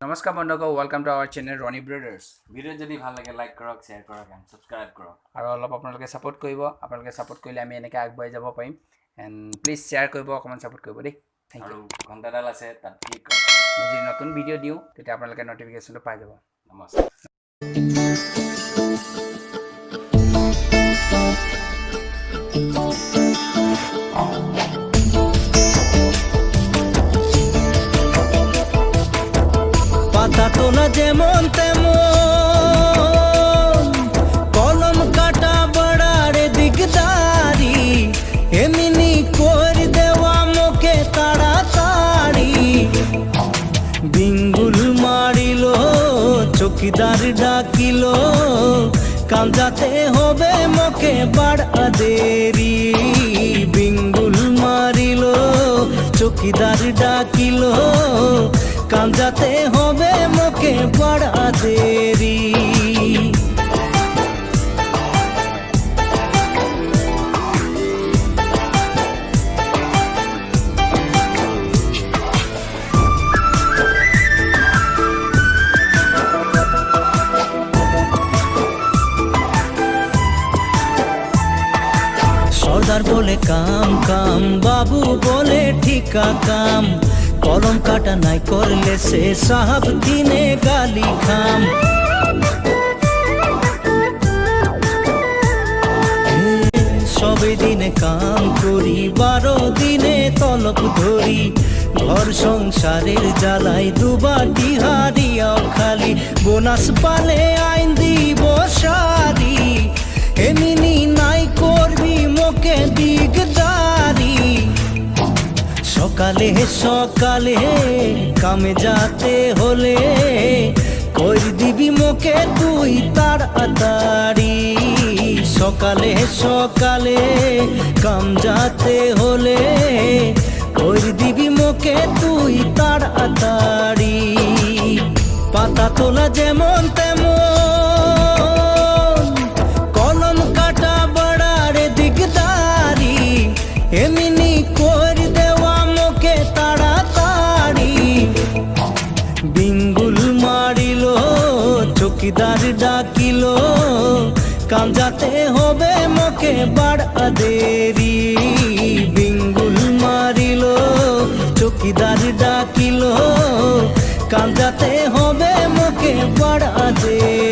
নমস্কাৰ বন্ধুসকল, welcome to our channel Roni brothers. Video' যদি ভাল লাগে লাইক কৰক, শ্বেয়াৰ কৰক এণ্ড ছাবস্ক্ৰাইব কৰক আৰু অলপ আপোনালোকে ছাপোৰ্ট কৰিব। আপোনালোকে ছাপোৰ্ট কৰিলে আমি এনেকৈ আগবাঢ়ি যাব পাৰিম। এণ্ড প্লিজ শ্বেয়াৰ কৰিব, অকণমান ছাপোৰ্ট কৰিব দেই। Thank you. ঘণ্টাডাল আছে তাত ক্লিক কৰক। যদি নতুন ভিডিঅ' দিওঁ তেতিয়া আপোনালোকে নটিফিকেশ্যনটো পাই যাব। নমস্কাৰ। পাতা তোলা যেমন তেমন কলম কাটা বড়ার দিকদারি এমনি করে দেওয়া মুখে তাড়াতাড়ি বিঙ্গুল মারিল চকিদার ডাকিল কাম যাতে হবে মুখে বাড়া দেরি বিঙ্গুল মারিল চকিদার ডাকিল কাম যাতে হবে মুখে বড়া দেরি সর্দার বলে কাম কাম, বাবু বলে ঠিকা কাম, কলম কাটা নাই করলে সে সাহাব দিনে গালি খাম। সবে দিনে কাম করি, 12 দিনে তলব ধরি, ঘর সংসারের জ্বালাই দুবাটি হারিয়াও খালি, বোনাস পালে আইন দিব সারি, এমনি নাই করবি মোকে দিগদারি। সকালে সকালে কামে যাতে হলে কই দিবি মোকে তুই তাড়াতাড়ি। সকালে সকালে কাম যাতে হলে কই দিবি মোকে তুই তাড়াতাড়ি। পাতা তোলা যেমন তেমন কলম কাটা বড়ার দিকদারি এমনি করে দেওয়া মুখে তাড়াতাড়ি বিঙ্গুল মারিল চকিদার ডাকিল কাম যাতে হবে মুখে বাড়া দেরি বিঙ্গুল মারিল চকিদার ডাকিল কাম যাতে হবে মুখে বাড়া দেরি।